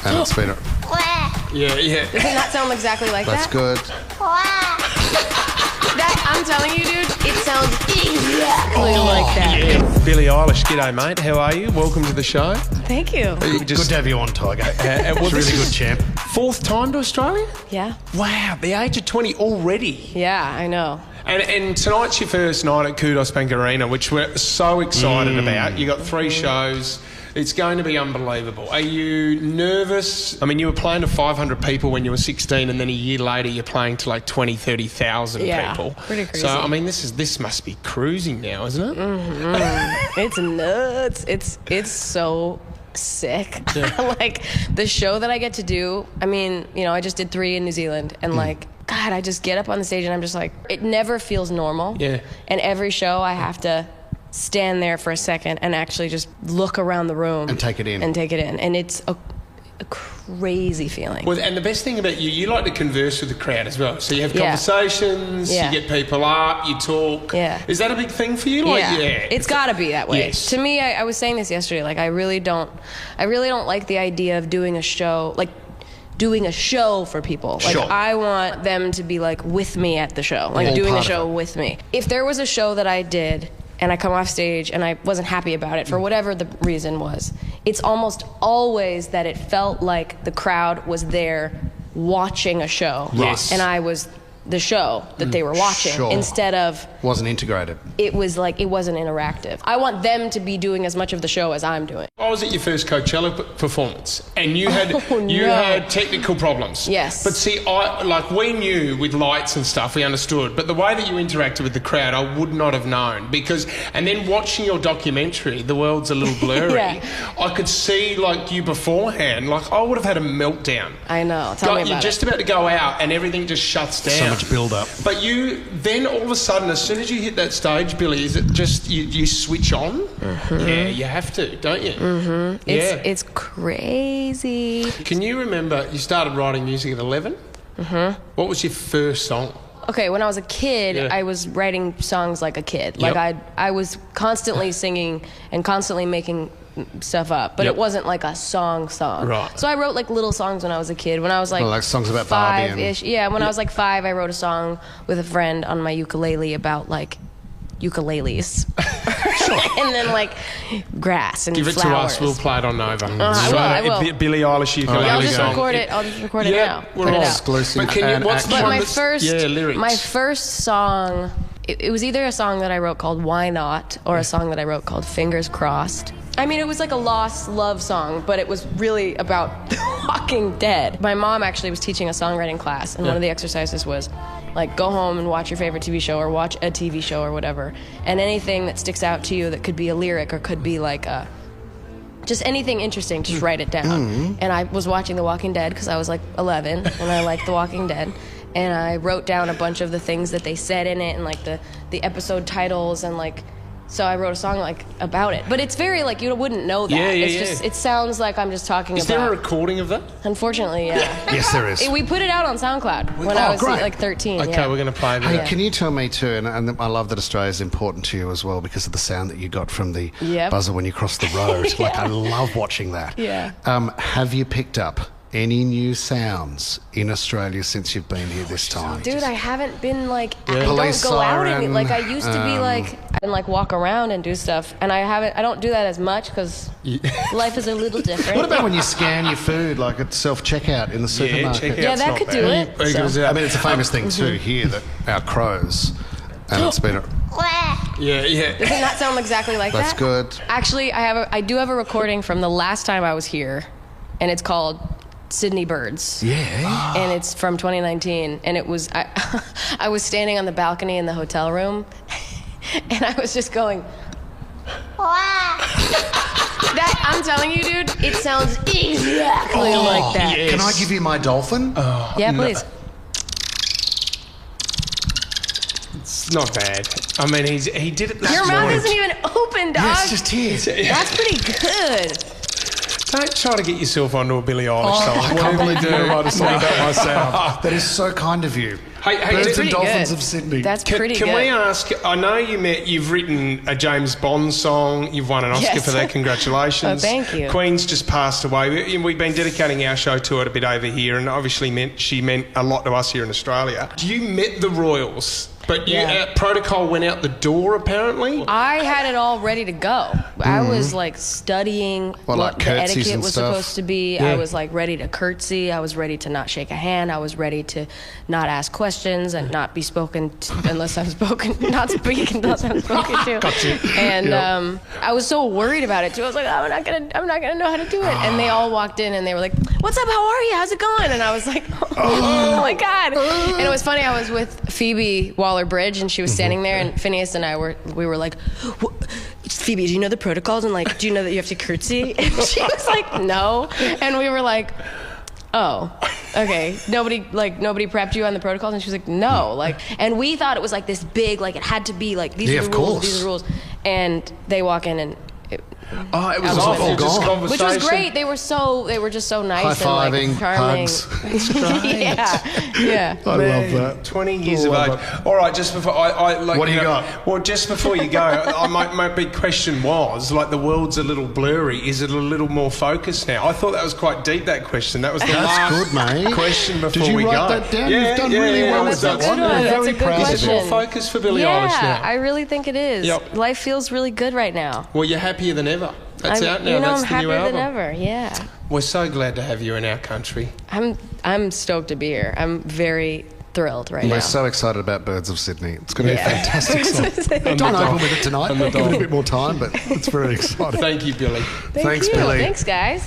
And it's been... Yeah. Does it not sound exactly like That's that? good. I'm telling you, dude, it sounds exactly like that. Yeah. Billie Eilish, g'day, mate. How are you? Welcome to the show. Thank you. Good to have you on, Tiger. Well, it's really good, champ. Fourth time to Australia? Yeah. Wow, at the age of 20 already. Yeah, I know. And tonight's your first night at Kudos Bank Arena, which we're so excited about. You got 3 shows. It's going to be unbelievable. Are you nervous? I mean, you were playing to 500 people when you were 16, and then a year later you're playing to like 20, 30,000 people. Pretty crazy. So, I mean, this must be cruising now, isn't it? It's nuts. It's so sick. Like, the show that I get to do, I mean, you know, I just did 3 in New Zealand, and like, God, I just get up on the stage and I'm just like, it never feels normal. Yeah. And every show I have to stand there for a second and actually just look around the room. And take it in. And it's a crazy feeling. Well, and the best thing about you like to converse with the crowd as well. So you have conversations, you get people up, you talk. Yeah. Is that a big thing for you? Like, It's got to be that way. Yes. To me, I was saying this yesterday, like, I really don't like the idea of doing a show for people. Like, I want them to be like with me at the show, like doing the show with me. If there was a show that I did and I come off stage and I wasn't happy about it for whatever the reason was, it's almost always that it felt like the crowd was there watching a show. Yes. And I was the show that they were watching instead of... Wasn't integrated. It was like, it wasn't interactive. I want them to be doing as much of the show as I'm doing. I was at your first Coachella performance, and you had had technical problems. Yes. But see, we knew with lights and stuff, we understood. But the way that you interacted with the crowd, I would not have known, because. And then watching your documentary, The World's a Little Blurry, I could see like you beforehand. Like, I would have had a meltdown. I know. Tell me about You're just about to go out, and everything just shuts down. So much build up. But you then all of a sudden, as soon as you hit that stage, Billy, is it just you switch on? Yeah, you have to, don't you? It's crazy. Can you remember you started writing music at 11? What was your first song? Okay, when I was a kid, I was writing songs like a kid. Like, I was constantly singing and constantly making stuff up, but it wasn't like a song. Right. So I wrote like little songs when I was a kid. When I was like songs about Barbie 5-ish. Yeah, when I was like 5, I wrote a song with a friend on my ukulele about like ukuleles. And then like grass and Give it flowers. to us, we'll play it on Nova. I will. Billie Eilish ukulele I'll just song. record it. I'll just record it now. We're Put it all out. Exclusive. But can you, what's the But one my that's- first, lyrics. my first song, it was either a song that I wrote called Why Not, or a song that I wrote called Fingers Crossed. I mean, it was like a lost love song, but it was really about The Walking Dead. My mom actually was teaching a songwriting class, and one of the exercises was, like, go home and watch your favorite TV show, or watch a TV show or whatever, and anything that sticks out to you that could be a lyric or could be like just anything interesting, just write it down. And I was watching The Walking Dead because I was like 11, and I liked The Walking Dead. And I wrote down a bunch of the things that they said in it, and like the episode titles, and like, so I wrote a song like about it. But it's very like, you wouldn't know that. It's just, it sounds like I'm just talking about. Is there a recording of that? Unfortunately, yeah. Yes, there is. We put it out on SoundCloud when I was like 13. Okay, we're going to play that. Hey, can you tell me too, and I love that Australia is important to you as well because of the sound that you got from the buzzer when you crossed the road. Like, I love watching that. Yeah. Have you picked up any new sounds in Australia since you've been here this time? Dude, I haven't been like, I Police don't go siren, out and like I used to be like, and like walk around and do stuff, and I don't do that as much because life is a little different. What about when you scan your food like at self-checkout in the supermarket? Yeah, that could do it. I mean, it's a famous thing too here that our crows, and it's been Does it not sound exactly like That's that? good. Actually, I do have a recording from the last time I was here, and it's called Sydney Birds. Yeah. And it's from 2019, and it was I was standing on the balcony in the hotel room, and I was just going, that, I'm telling you, dude, it sounds exactly like that. Can I give you my dolphin? Yeah, please. It's not bad. I mean, he did it this Your mouth morning. isn't even open, dog. Yeah, it's just here. That's pretty good. Don't try to get yourself onto a Billie Eilish song. I can't believe you're going to write a song about myself. That is so kind of you. Hey, Birds and pretty Dolphins good. of Sydney. That's pretty good. Can we ask, I know you've written a James Bond song, you've won an Oscar Yes. for that, congratulations. Oh, thank you. Queen's just passed away. We've been dedicating our show to it a bit over here, and obviously she meant a lot to us here in Australia. You met the royals, but protocol went out the door apparently? I had it all ready to go. I was like studying Well, like what the curtsies etiquette and was stuff. supposed to be. I was like ready to curtsy. I was ready to not shake a hand. I was ready to not ask questions and not be spoken to unless I'm spoken, not speak unless I'm spoken to. Gotcha. And I was so worried about it too. I was like, I'm not gonna know how to do it. And they all walked in and they were like, "What's up? How are you? How's it going?" And I was like, "Oh my god!" And it was funny. I was with Phoebe Waller-Bridge, and she was standing there, and Phineas and I were like, "Phoebe, do you know the protocols? And like, do you know that you have to curtsy?" And she was like, "No." And we were like, "Oh, okay." Nobody prepped you on the protocols, and she was like, "No." Like, and we thought it was like this big, like it had to be like these are the rules, these are the rules. And they walk in and. It was all awful, just gone. conversation. Which was great. They were just so nice High-fiving, and like charming. hugs. yeah. I love that. 20 years of Love age. it. All right, just before What do you got? Well, just before you go, my big question was like the world's a little blurry. Is it a little more focused now? I thought that was quite deep. That question. That was the last good, mate. question before Did you we go. write that down? You've done really well with That's that a good one. one. We're That's very a good proud of Is it you. more focused for Billie Yeah, Eilish now? I really think it is. Yep. Life feels really good right now. Well, you're happier than ever. That's out now. You know, That's I'm the new happier album. than ever. Yeah. We're so glad to have you in our country. I'm stoked to be here. I'm very thrilled right now. We're so excited about Birds of Sydney. It's going to be a fantastic song. And Don't the open dog. with it tonight. And the Give it a dog. bit more time, but it's very exciting. Thank you, Billy. Thank Thanks, you. Billy. Thanks, guys.